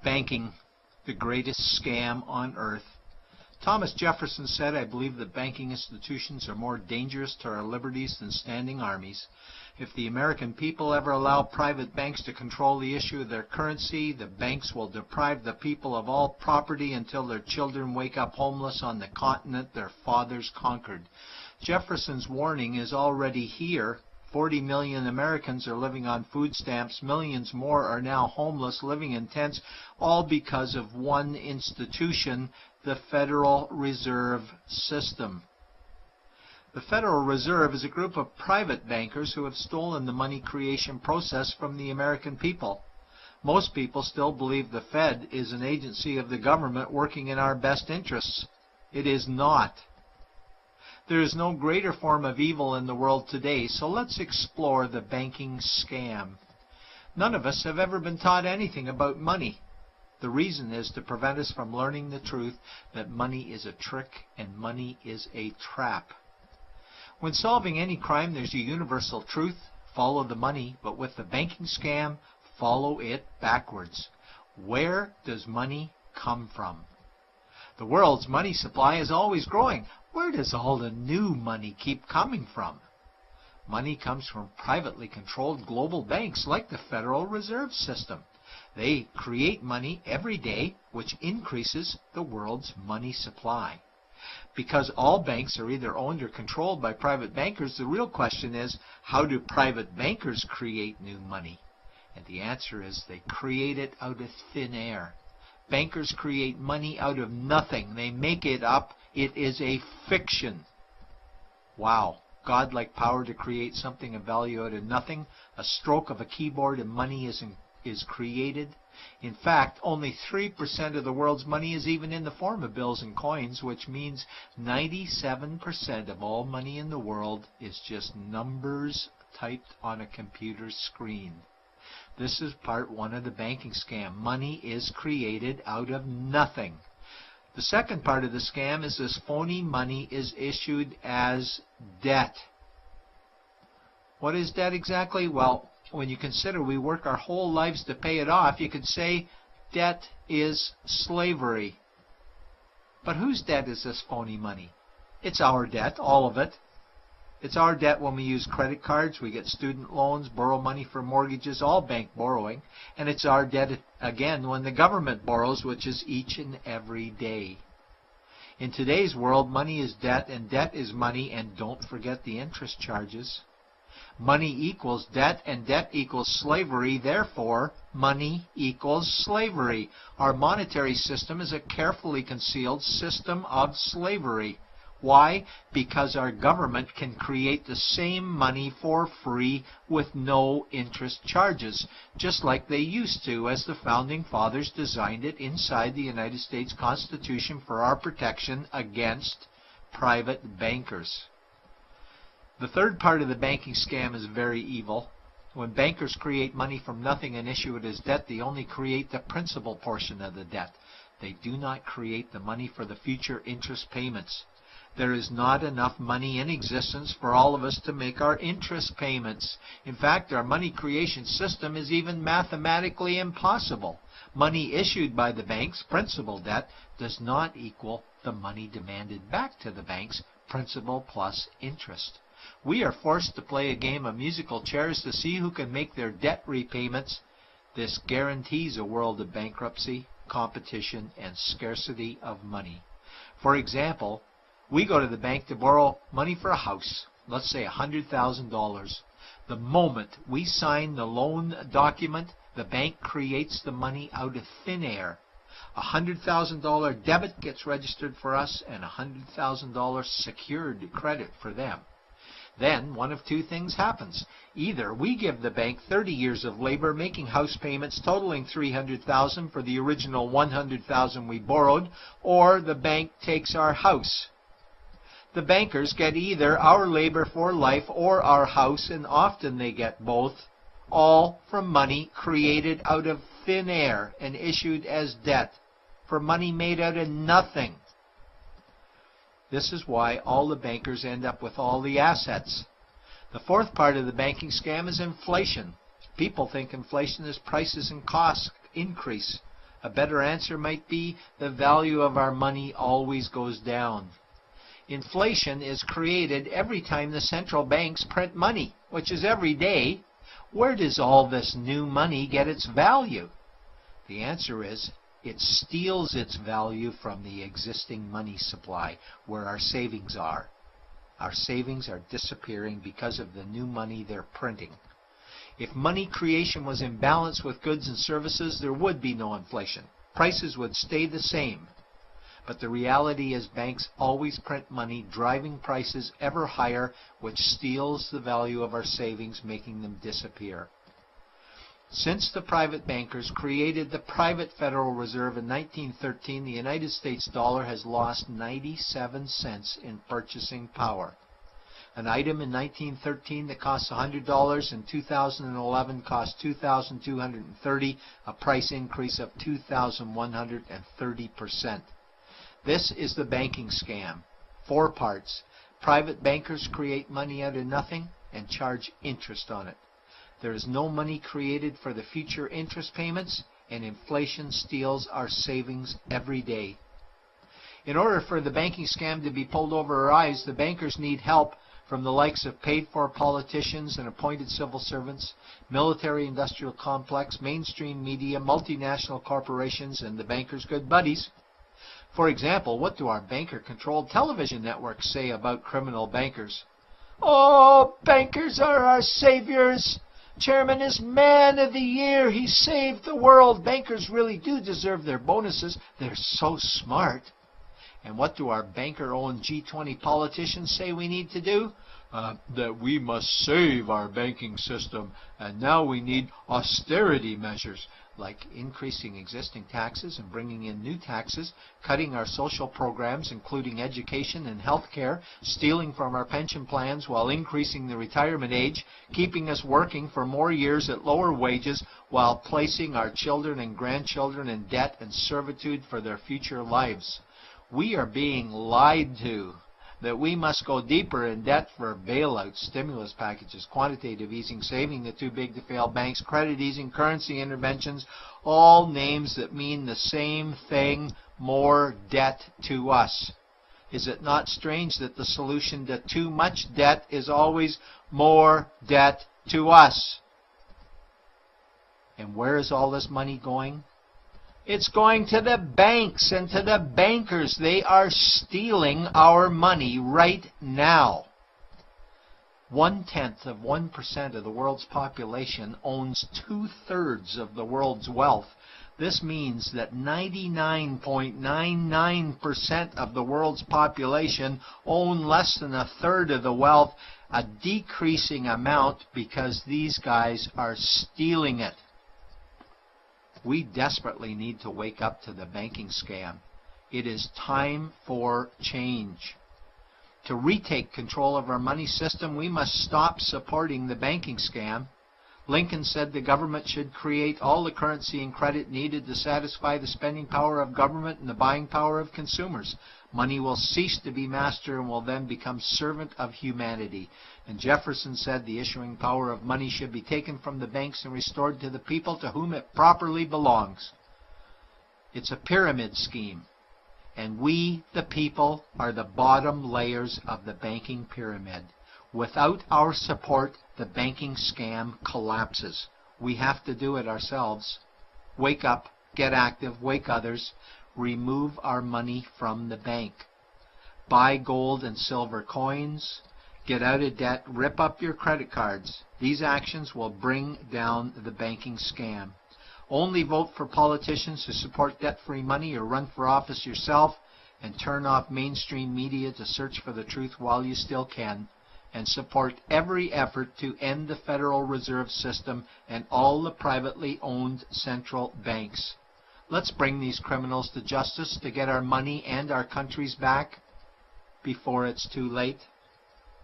Banking, the greatest scam on earth. Thomas Jefferson said, "I believe that banking institutions are more dangerous to our liberties than standing armies. If the American people ever allow private banks to control the issue of their currency, the banks will deprive the people of all property until their children wake up homeless on the continent their fathers conquered." Jefferson's warning is already here. 40 million Americans are living on food stamps. Millions more are now homeless, living in tents, all because of one institution, the Federal Reserve System. The Federal Reserve is a group of private bankers who have stolen the money creation process from the American people. Most people still believe the Fed is an agency of the government working in our best interests. It is not. There is no greater form of evil in the world today, so let's explore the banking scam. None of us have ever been taught anything about money. The reason is to prevent us from learning the truth that money is a trick and money is a trap. When solving any crime, there's a universal truth: follow the money, but with the banking scam, follow it backwards. Where does money come from? The world's money supply is always growing. Where does all the new money keep coming from? Money comes from privately controlled global banks like the Federal Reserve System. They create money every day, which increases the world's money supply. Because all banks are either owned or controlled by private bankers, the real question is, how do private bankers create new money? And the answer is they create it out of thin air. Bankers create money out of nothing. They make it up. It is a fiction. Wow. Godlike power to create something of value out of nothing. A stroke of a keyboard and money is created. In fact, only 3% of the world's money is even in the form of bills and coins, which means 97% of all money in the world is just numbers typed on a computer screen. This is part one of the banking scam. Money is created out of nothing. The second part of the scam is this phony money is issued as debt. What is debt exactly? Well, when you consider we work our whole lives to pay it off, you could say debt is slavery. But whose debt is this phony money? It's our debt, all of it. It's our debt when we use credit cards, we get student loans, borrow money for mortgages, all bank borrowing. And it's our debt again when the government borrows, which is each and every day. In today's world, money is debt and debt is money, and don't forget the interest charges. Money equals debt and debt equals slavery, therefore money equals slavery. Our monetary system is a carefully concealed system of slavery. Why? Because our government can create the same money for free with no interest charges, just like they used to, as the Founding Fathers designed it inside the United States Constitution for our protection against private bankers. The third part of the banking scam is very evil. When bankers create money from nothing and issue it as debt, they only create the principal portion of the debt. They do not create the money for the future interest payments. There is not enough money in existence for all of us to make our interest payments. In fact, our money creation system is even mathematically impossible. Money issued by the banks, principal debt, does not equal the money demanded back to the banks, principal plus interest. We are forced to play a game of musical chairs to see who can make their debt repayments. This guarantees a world of bankruptcy, competition, and scarcity of money. For example, we go to the bank to borrow money for a house, let's say $100,000. The moment we sign the loan document, the bank creates the money out of thin air. A $100,000 debit gets registered for us and a $100,000 secured credit for them. Then one of two things happens. Either we give the bank 30 years of labor making house payments totaling $300,000 for the original $100,000 we borrowed, or the bank takes our house. The bankers get either our labor for life or our house, and often they get both, all from money created out of thin air and issued as debt, for money made out of nothing. This is why all the bankers end up with all the assets. The fourth part of the banking scam is inflation. People think inflation is prices and costs increase. A better answer might be the value of our money always goes down. Inflation is created every time the central banks print money, which is every day. Where does all this new money get its value? The answer is it steals its value from the existing money supply, where our savings are. Our savings are disappearing because of the new money they're printing. If money creation was in balance with goods and services, there would be no inflation. Prices would stay the same. But the reality is banks always print money, driving prices ever higher, which steals the value of our savings, making them disappear. Since the private bankers created the private Federal Reserve in 1913, the United States dollar has lost 97 cents in purchasing power. An item in 1913 that cost $100 in 2011 cost $2,230, a price increase of 2,130%. This is the banking scam. 4 parts. Private bankers create money out of nothing and charge interest on it. There is no money created for the future interest payments, and inflation steals our savings every day. In order for the banking scam to be pulled over our eyes, the bankers need help from the likes of paid-for politicians and appointed civil servants, military-industrial complex, mainstream media, multinational corporations, and the bankers' good buddies. For example, what do our banker-controlled television networks say about criminal bankers? "Oh, bankers are our saviors. Chairman is Man of the Year. He saved the world. Bankers really do deserve their bonuses. They're so smart." And what do our banker-owned G20 politicians say we need to do? That we must save our banking system, and now we need austerity measures, like increasing existing taxes and bringing in new taxes, cutting our social programs, including education and health care, stealing from our pension plans while increasing the retirement age, keeping us working for more years at lower wages while placing our children and grandchildren in debt and servitude for their future lives. We are being lied to that we must go deeper in debt for bailouts, stimulus packages, quantitative easing, saving the too big to fail banks, credit easing, currency interventions, all names that mean the same thing, more debt to us. Is it not strange that the solution to too much debt is always more debt to us? And where is all this money going? It's going to the banks and to the bankers. They are stealing our money right now. 0.1% of the world's population owns 2/3 of the world's wealth. This means that 99.99% of the world's population own less than 1/3 of the wealth, a decreasing amount because these guys are stealing it. We desperately need to wake up to the banking scam. It is time for change. To retake control of our money system, we must stop supporting the banking scam. Lincoln said the government should create all the currency and credit needed to satisfy the spending power of government and the buying power of consumers. Money will cease to be master and will then become servant of humanity. And Jefferson said the issuing power of money should be taken from the banks and restored to the people to whom it properly belongs. It's a pyramid scheme, and we, the people, are the bottom layers of the banking pyramid. Without our support, the banking scam collapses. We have to do it ourselves. Wake up, get active, wake others. Remove our money from the bank. Buy gold and silver coins. Get out of debt. Rip up your credit cards. These actions will bring down the banking scam. Only vote for politicians who support debt-free money, or run for office yourself, and turn off mainstream media to search for the truth while you still can. And support every effort to end the Federal Reserve System and all the privately owned central banks. Let's bring these criminals to justice to get our money and our countries back before it's too late.